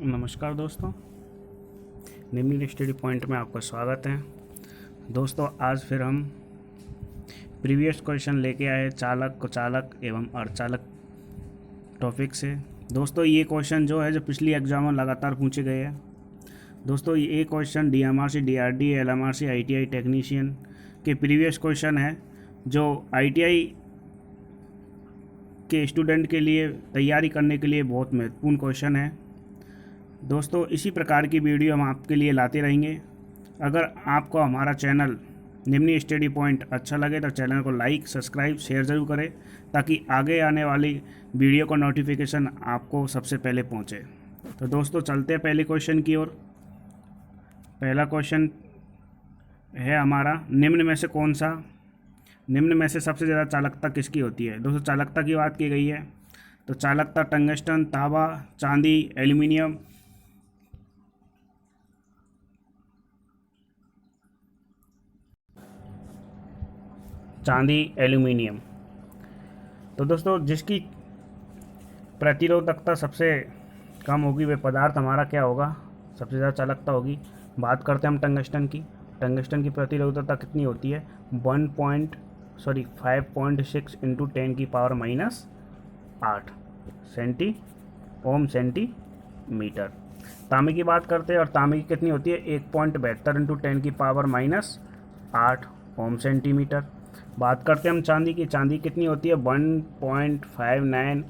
नमस्कार दोस्तों, निम्न स्टडी पॉइंट में आपका स्वागत है। दोस्तों, आज फिर हम प्रीवियस क्वेश्चन लेके आए चालक, कुचालक एवं अर्धचालक टॉपिक से। दोस्तों, ये क्वेश्चन जो है जो पिछली एग्जाम में लगातार पूछे गए हैं। दोस्तों, ये question DMRC, DRD, LMRC, ITI technician के प्रीवियस क्वेश्चन है जो ITI के स्टूडेंट के लिए तैयारी करने के लिए बहुत महत्वपूर्ण क्वेश्चन है। दोस्तों, इसी प्रकार की वीडियो हम आपके लिए लाते रहेंगे। अगर आपको हमारा चैनल निम्न स्टडी पॉइंट अच्छा लगे तो चैनल को लाइक, सब्सक्राइब, शेयर ज़रूर करें ताकि आगे आने वाली वीडियो का नोटिफिकेशन आपको सबसे पहले पहुंचे। तो दोस्तों, चलते हैं पहले क्वेश्चन की ओर। पहला क्वेश्चन है हमारा, निम्न में से सबसे ज़्यादा चालकता किसकी होती है। दोस्तों, चालकता की बात की गई है तो चालकता टंगस्टन, तांबा, चांदी, एल्यूमिनियम। चांदी, एल्यूमिनियम। तो दोस्तों, जिसकी प्रतिरोधकता सबसे कम होगी वह पदार्थ हमारा क्या होगा, सबसे ज़्यादा चालकता होगी। बात करते हैं हम टंगस्टन की। टंगस्टन की प्रतिरोधकता कितनी होती है, 5.6 इंटू 10⁻⁸ सेंटीमीटर। तांबे की बात करते हैं और तांबे की कितनी होती है, 1.72 इंटू 10⁻⁸ ओम सेंटीमीटर। बात करते हैं हम चांदी की। चांदी कितनी होती है, 1.59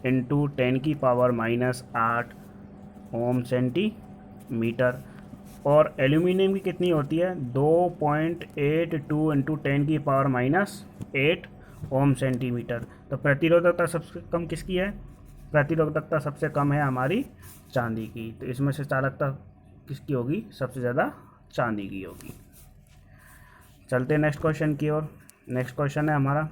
इंटू 10⁻⁸ ओम सेंटीमीटर। और एल्यूमिनियम की कितनी होती है, 2.82 इंटू 10⁻⁸ ओम सेंटीमीटर। तो प्रतिरोधकता सबसे कम किसकी है, प्रतिरोधकता सबसे कम है हमारी चांदी की। तो इसमें से चालकता किसकी होगी, सबसे ज़्यादा चांदी की होगी। चलते हैं नेक्स्ट क्वेश्चन की ओर। नेक्स्ट क्वेश्चन है हमारा,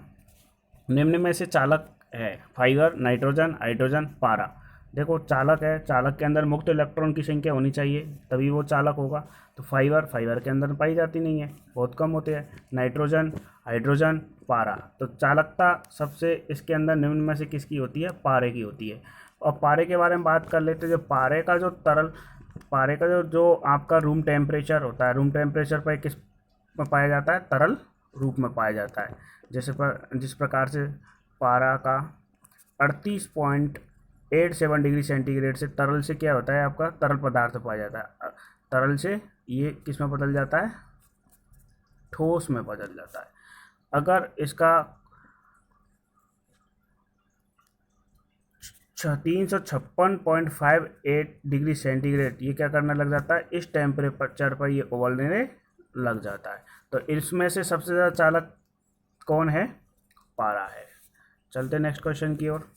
निम्न में से चालक है फाइबर, नाइट्रोजन, हाइड्रोजन, पारा। देखो, चालक है, चालक के अंदर मुक्त इलेक्ट्रॉन की संख्या होनी चाहिए तभी वो चालक होगा। तो फाइबर के अंदर पाई जाती नहीं है, बहुत कम होते हैं। नाइट्रोजन, हाइड्रोजन, पारा। तो चालकता सबसे इसके अंदर निम्न में से किसकी होती है, पारे की होती है। और पारे के बारे में बात कर लेते हैं। जो पारे का जो आपका रूम टेम्परेचर होता है, रूम टेम्परेचर पर किस में पाया जाता है, तरल रूप में पाया जाता है। जिस प्रकार से पारा का 38.87 डिग्री सेंटीग्रेड से तरल से क्या होता है, आपका तरल पदार्थ पाया जाता है। तरल से ये किस में बदल जाता है, ठोस में बदल जाता है। अगर इसका 356.58 डिग्री सेंटीग्रेड ये क्या करने लग जाता है, इस टेम्परेचर पर ये उबलने लग जाता है। तो इसमें से सबसे ज़्यादा चालक कौन है, पारा है। चलते नेक्स्ट क्वेश्चन की ओर।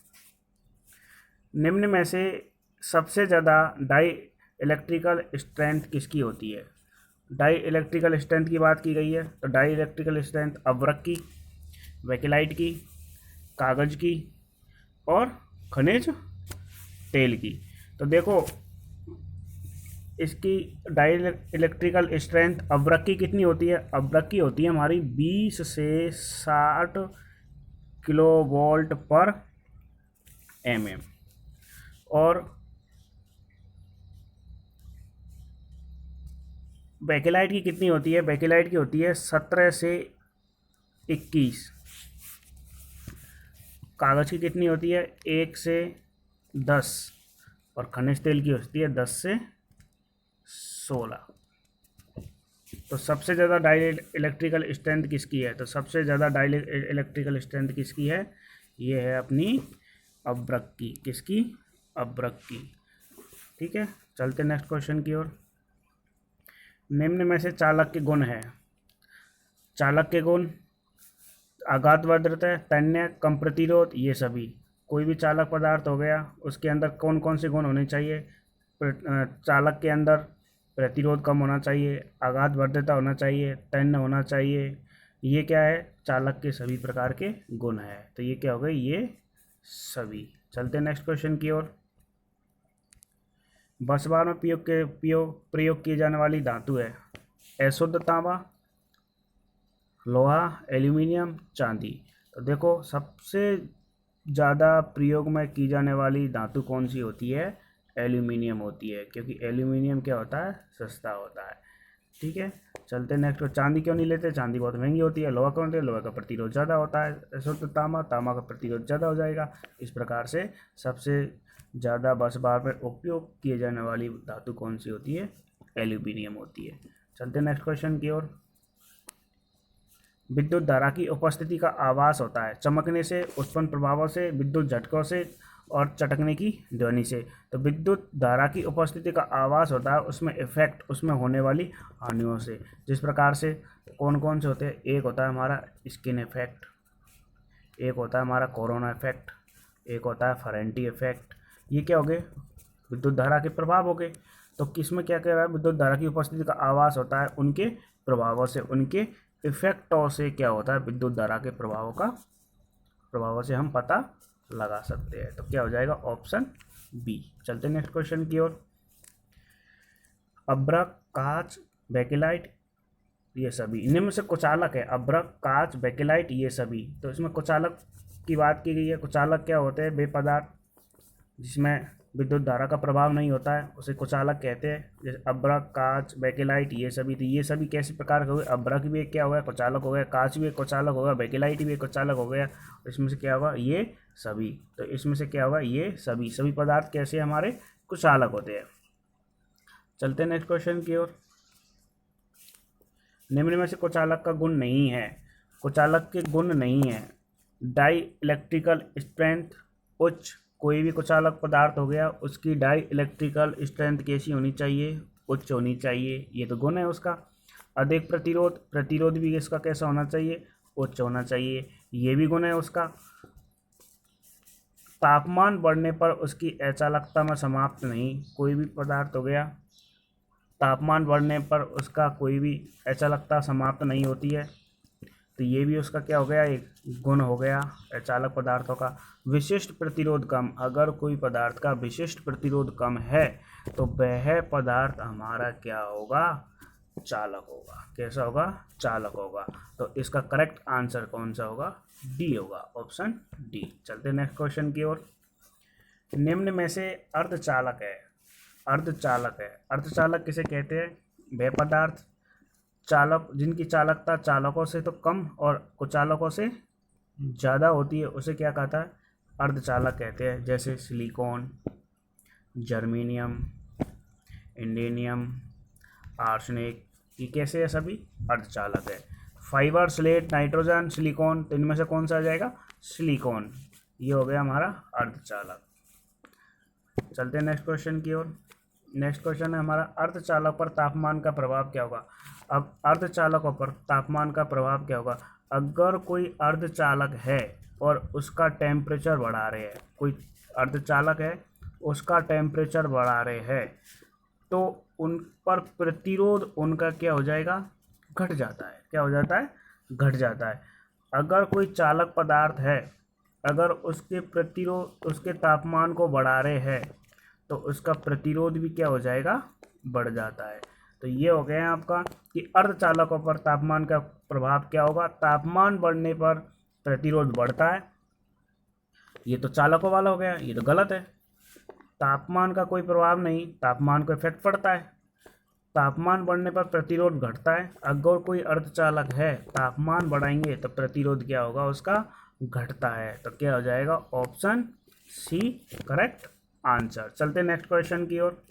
निम्न में से सबसे ज़्यादा डाई इलेक्ट्रिकल स्ट्रेंथ किसकी होती है। डाई इलेक्ट्रिकल स्ट्रेंथ की बात की गई है तो डाई इलेक्ट्रिकल स्ट्रेंथ अभ्रक की, बेकेलाइट की, कागज़ की और खनिज तेल की। तो देखो, इसकी डाई इलेक्ट्रिकल स्ट्रेंथ अभ्रक की कितनी होती है, अभ्रक की होती है हमारी 20 से 60 किलोवोल्ट पर mm। और बेकेलाइट की कितनी होती है, बेकेलाइट की होती है 17 से 21। कागज़ की कितनी होती है, 1 से 10। और खनिज तेल की होती है 10 से 16। तो सबसे ज़्यादा डाई इलेक्ट्रिकल स्ट्रेंथ किसकी है, तो सबसे ज़्यादा डाई इलेक्ट्रिकल स्ट्रेंथ किसकी है, ये है अपनी अभ्रक की। किसकी, अभ्रक की। ठीक है, चलते नेक्स्ट क्वेश्चन की ओर। निम्न में से चालक के गुण है। चालक के गुण, आघात वज्रता, तन्य, कम प्रतिरोध, ये सभी। कोई भी चालक पदार्थ हो गया उसके अंदर कौन कौन से गुण होने चाहिए, चालक के अंदर प्रतिरोध कम होना चाहिए, आघात वर्धता होना चाहिए, तन्य होना चाहिए। ये क्या है, चालक के सभी प्रकार के गुण है। तो ये क्या हो गए, ये सभी। चलते नेक्स्ट क्वेश्चन की ओर। बसबार में प्रयोग किए जाने वाली धातु है अशुद्ध तांबा, लोहा, एल्यूमिनियम, चांदी। तो देखो, सबसे ज़्यादा प्रयोग में की जाने वाली धातु कौन सी होती है, एल्यूमिनियम होती है, क्योंकि एल्यूमिनियम क्या होता है, सस्ता होता है। ठीक है, चलते नेक्स्ट को। चांदी क्यों नहीं लेते, चांदी बहुत महंगी होती है। लोहा क्यों होती है, लोहा का प्रतिरोध ज़्यादा होता है। शुद्ध तांबा, तांबा का प्रतिरोध ज़्यादा हो जाएगा। इस प्रकार से सबसे ज़्यादा बस बार में उपयोग किए जाने वाली धातु कौन सी होती है, एल्यूमिनियम होती है। चलते नेक्स्ट क्वेश्चन की ओर। विद्युत धारा की उपस्थिति का आभास होता है चमकने से, उत्पन्न प्रभावों से, विद्युत झटकों से और चटकने की ध्वनि से। तो विद्युत धारा की उपस्थिति का आभास होता है उसमें इफेक्ट, उसमें होने वाली हानियों से। जिस प्रकार से कौन कौन से होते हैं, एक होता है हमारा स्किन इफेक्ट, एक होता है हमारा कोरोना इफेक्ट, एक होता है फेरेंटी इफेक्ट। ये क्या हो गए, विद्युत धारा के प्रभाव हो गए। तो किसमें क्या कह रहा है, विद्युत धारा की उपस्थिति का आभास होता है उनके प्रभावों से, उनके इफेक्टों से क्या होता है, विद्युत धारा के प्रभावों से हम पता लगा सकते हैं। तो क्या हो जाएगा, ऑप्शन बी। चलते नेक्स्ट क्वेश्चन की ओर। अभ्रक, कांच, बेकेलाइट ये सभी इनमें में से कुचालक है। अभ्रक, कांच, बेकेलाइट ये सभी। तो इसमें कुचालक की बात की गई है। कुचालक क्या होते हैं, वे पदार्थ जिसमें विद्युत धारा का प्रभाव नहीं होता है उसे कुचालक कहते हैं। जैसे अभ्रक, कांच, बेकेलाइट ये सभी। तो ये सभी कैसे प्रकार के हुए, अभ्रक भी एक क्या हो गया, कुचालक हो गया, कांच भी एक कुचालक हो गया, बेकेलाइट भी एक कुचालक हो गया। इसमें से क्या होगा, ये सभी। तो इसमें से क्या होगा, ये सभी पदार्थ कैसे हमारे कुचालक होते हैं। चलते हैं नेक्स्ट क्वेश्चन की ओर। निम्न में से कुचालक का गुण नहीं है, कुचालक के गुण नहीं है। डाई इलेक्ट्रिकल स्ट्रेंथ उच्च, कोई भी कुचालक पदार्थ हो गया उसकी डाई इलेक्ट्रिकल स्ट्रेंथ कैसी होनी चाहिए, उच्च होनी चाहिए, ये तो गुण है उसका। अधिक प्रतिरोध, प्रतिरोध भी इसका कैसा होना चाहिए, उच्च होना चाहिए, ये भी गुण है उसका। तापमान बढ़ने पर उसकी अचालकता में समाप्त नहीं, कोई भी पदार्थ हो गया तापमान बढ़ने पर उसका कोई भी अचालकता समाप्त नहीं होती है। तो ये भी उसका क्या हो गया, एक गुण हो गया अचालक पदार्थों का। विशिष्ट प्रतिरोध कम, अगर कोई पदार्थ का विशिष्ट प्रतिरोध कम है तो वह पदार्थ हमारा क्या होगा, चालक होगा। कैसा होगा, चालक होगा। तो इसका करेक्ट आंसर कौन सा होगा, डी होगा, ऑप्शन डी। चलते नेक्स्ट क्वेश्चन की ओर। निम्न में से अर्धचालक है, अर्धचालक है। अर्धचालक किसे कहते हैं, वह पदार्थ चालक जिनकी चालकता चालकों से तो कम और कुचालकों से ज़्यादा होती है उसे क्या कहता है, अर्धचालक कहते हैं। जैसे सिलिकॉन, जर्मेनियम, इंडेनियम, आर्सेनिक, ये कैसे है, सभी अर्धचालक है। फाइबर, स्लेट, नाइट्रोजन, सिलिकॉन, तो इनमें से कौन सा आ जाएगा, सिलिकॉन। ये हो गया हमारा अर्धचालक। चलते हैं नेक्स्ट क्वेश्चन की ओर। नेक्स्ट क्वेश्चन है हमारा, अर्धचालक पर तापमान का प्रभाव क्या होगा। अब अर्धचालकों पर तापमान का प्रभाव क्या होगा, अगर कोई अर्धचालक है और उसका टेम्परेचर बढ़ा रहे हैं, कोई अर्धचालक है उसका टेम्परेचर बढ़ा रहे हैं, तो उन पर प्रतिरोध उनका क्या हो जाएगा, घट जाता है। क्या हो जाता है, घट जाता है। अगर कोई चालक पदार्थ है, अगर उसके प्रतिरोध उसके तापमान को बढ़ा रहे हैं तो उसका प्रतिरोध भी क्या हो जाएगा, बढ़ जाता है। तो ये हो गया आपका कि अर्धचालकों पर तापमान का प्रभाव क्या होगा, तापमान बढ़ने पर प्रतिरोध बढ़ता है। ये तो चालकों वाला हो गया, ये तो गलत है। तापमान का कोई प्रभाव नहीं, तापमान को इफेक्ट पड़ता है। तापमान बढ़ने पर प्रतिरोध घटता है। अगर कोई अर्धचालक है तापमान बढ़ाएंगे तो प्रतिरोध क्या होगा, उसका घटता है। तो क्या हो जाएगा, ऑप्शन सी करेक्ट आंसर। चलते नेक्स्ट क्वेश्चन की ओर।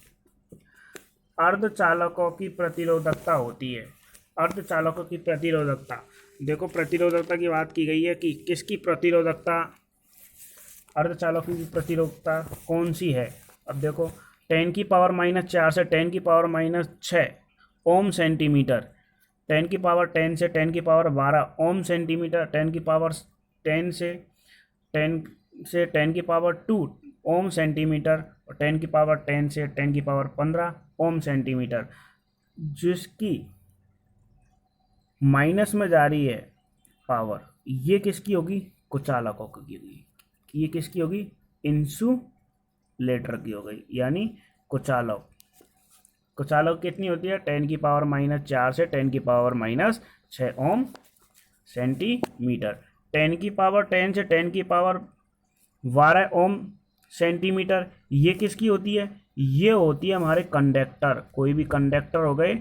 अर्धचालकों की प्रतिरोधकता होती है, अर्धचालकों की प्रतिरोधकता। देखो प्रतिरोधकता की बात की गई है कि किसकी प्रतिरोधकता, अर्धचालकों की प्रतिरोधकता कौन सी है। अब देखो 10⁻⁴ से 10⁻⁶ ओम सेंटीमीटर, 10⁻10 से 10⁻12 ओम सेंटीमीटर, 10⁻10 से 10⁻2 ओम सेंटीमीटर और 10⁻10 से 10⁻15 ओम सेंटीमीटर। जिसकी माइनस में जा रही है पावर, ये किसकी होगी, कुचालकों की होगी। ये किसकी होगी, इंसुलेटर की हो गई, यानी कुचालक। कुचालक कितनी होती है, 10⁻⁴ से 10⁻⁻6 ओम सेंटीमीटर। 10⁻10 से 10⁻12 ओम सेंटीमीटर। ये किसकी होती है? ये होती है हमारे कंडक्टर, कोई भी कंडक्टर हो गए,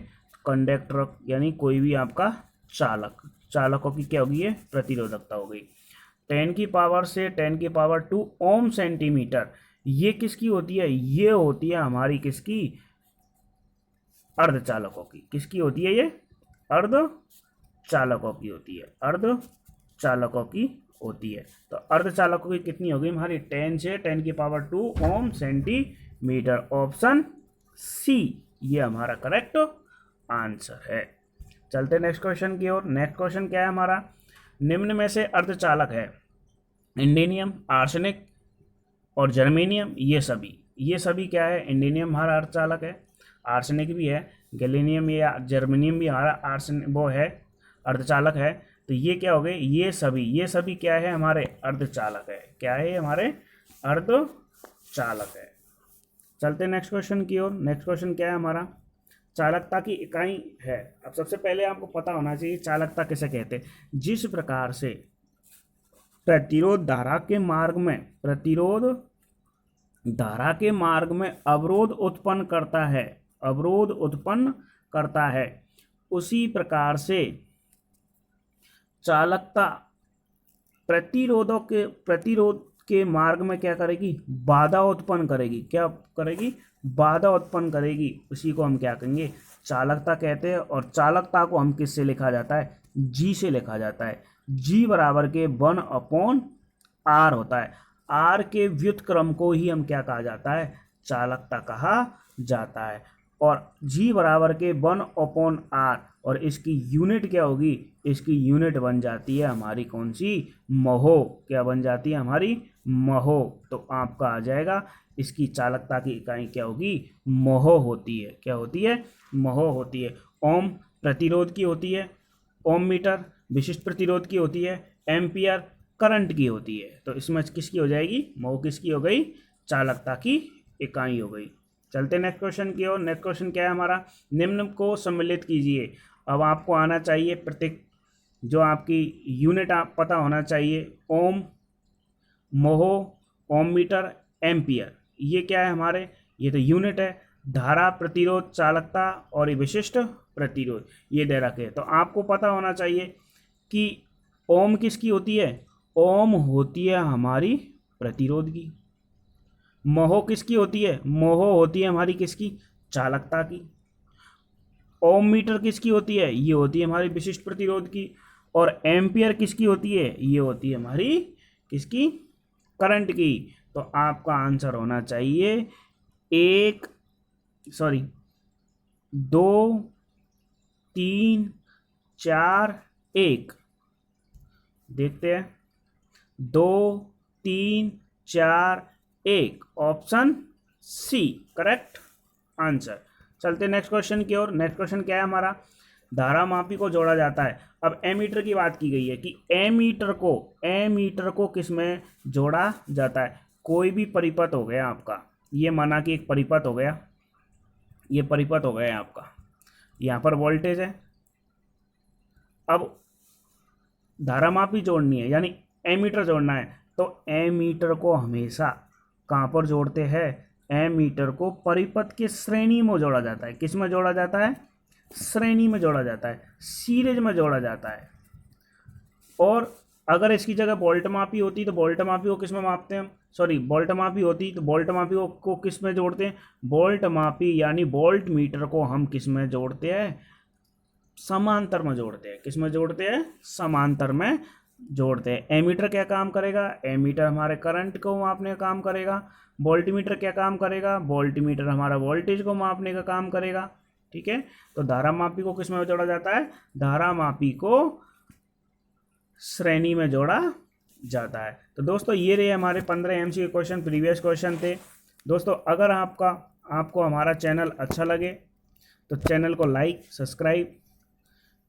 कंडक्टर यानी कोई भी आपका चालक, चालकों की क्या होगी? ये प्रतिरोधकता हो गई। 10 की पावर से 10 की पावर 2 ओम सेंटीमीटर, ये किसकी होती है? ये होती है हमारी किसकी? अर्धचालकों की। किसकी होती है ये? अर्धचालकों की होती है, अर्धचालकों की होती है। तो अर्धचालकों की कितनी होगी हमारी? 10 से 10 की पावर 2 ओम सेंटीमीटर। ऑप्शन सी ये हमारा करेक्ट आंसर है। चलते नेक्स्ट क्वेश्चन की ओर। नेक्स्ट क्वेश्चन क्या है हमारा? निम्न में से अर्धचालक है इंडेनियम, आर्सेनिक और जर्मेनियम। ये सभी क्या है? इंडेनियम हमारा अर्धचालक है, आर्सेनिक भी है, गैलीनियम या जर्मेनियम भी हमारा आर्सेनिक वो है, अर्धचालक है। तो ये क्या हो गए? ये सभी क्या है? हमारे अर्धचालक है। क्या है? हमारे अर्धचालक है। चलते नेक्स्ट क्वेश्चन की ओर। नेक्स्ट क्वेश्चन क्या है हमारा? चालकता की इकाई है। अब सबसे पहले आपको पता होना चाहिए चालकता किसे कहते हैं। जिस प्रकार से प्रतिरोध धारा के मार्ग में अवरोध उत्पन्न करता है, उसी प्रकार से चालकता प्रतिरोध के मार्ग में क्या करेगी? बाधा उत्पन्न करेगी। क्या करेगी? बाधा उत्पन्न करेगी। उसी को हम क्या कहेंगे? चालकता कहते हैं। और चालकता को हम किससे लिखा जाता है? जी से लिखा जाता है। जी बराबर के 1/r होता है। आर के व्युत्क्रम को ही हम क्या कहा जाता है? चालकता कहा जाता है। और जी बराबर के 1/r, और इसकी यूनिट क्या होगी? इसकी यूनिट बन जाती है हमारी कौन सी? महो। क्या बन जाती है? हमारी महो। तो आपका आ जाएगा इसकी चालकता की इकाई क्या होगी? महो होती है। क्या होती है? महो होती है। ओम प्रतिरोध की होती है, ओम मीटर विशिष्ट प्रतिरोध की होती है, एम्पियर करंट की होती है। तो इसमें किसकी हो जाएगी? महो किसकी हो गई? चालकता की इकाई हो गई। चलते नेक्स्ट क्वेश्चन की ओर। नेक्स्ट क्वेश्चन क्या है हमारा? निम्न को सम्मिलित कीजिए। अब आपको आना चाहिए प्रत्येक जो आपकी यूनिट आप पता होना चाहिए। ओम, मोहो, ओम मीटर, एम्पियर, ये क्या है हमारे? ये तो यूनिट है। धारा, प्रतिरोध, चालकता और ये विशिष्ट प्रतिरोध, ये दे रखे। तो आपको पता होना चाहिए कि ओम किसकी होती है? ओम होती है हमारी प्रतिरोध की। मोहो किसकी होती है? मोहो होती है हमारी किसकी? चालकता की। ओम मीटर किसकी होती है? ये होती है हमारी विशिष्ट प्रतिरोध की। और एम्पियर किसकी होती है? ये होती है हमारी किसकी? करंट की। तो आपका आंसर होना चाहिए 2, 3, 4, 1। देखते हैं। 2, 3, 4, 1, ऑप्शन सी करेक्ट आंसर। चलते नेक्स्ट क्वेश्चन की ओर। नेक्स्ट क्वेश्चन क्या है हमारा? धारा मापी को जोड़ा जाता है। अब एमीटर की बात की गई है कि एमीटर को किस में जोड़ा जाता है? कोई भी परिपथ हो गया आपका, ये माना कि एक परिपथ हो गया, ये परिपथ हो गया आपका, यहाँ पर वोल्टेज है। अब धारा मापी जोड़नी है यानी एमीटर जोड़ना है, तो एमीटर को हमेशा कहाँ पर जोड़ते हैं? एमीटर को परिपथ के श्रेणी में जोड़ा जाता है। किस में जोड़ा जाता है? श्रेणी में जोड़ा जाता है, सीरीज में जोड़ा जाता है। और अगर इसकी जगह वोल्ट मापी होती तो वोल्ट मापी को किस में मापते हैं हम? वोल्ट मापी होती तो वोल्ट मापी को किस में जोड़ते हैं? वोल्ट मापी यानी वोल्ट मीटर को हम किस में जोड़ते हैं? समांतर में जोड़ते हैं। किस में जोड़ते हैं? समांतर में जोड़ते हैं। एमीटर क्या काम करेगा? एमीटर हमारे करंट को मापने का काम करेगा। वोल्टमीटर क्या काम करेगा? वोल्टमीटर हमारा वोल्टेज को मापने का काम करेगा। ठीक है। तो धारा मापी को किस में जोड़ा जाता है? धारा मापी को श्रेणी में जोड़ा जाता है। तो दोस्तों ये रहे हमारे 15 एमसीक्यू क्वेश्चन, प्रीवियस क्वेश्चन थे। दोस्तों अगर आपको हमारा चैनल अच्छा लगे तो चैनल को लाइक, सब्सक्राइब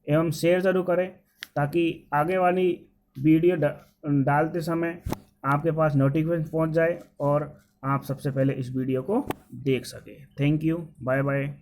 एवं शेयर ज़रूर करें, ताकि आगे वाली वीडियो डालते समय आपके पास नोटिफिकेशन पहुंच जाए और आप सबसे पहले इस वीडियो को देख सकें। Thank you, bye bye.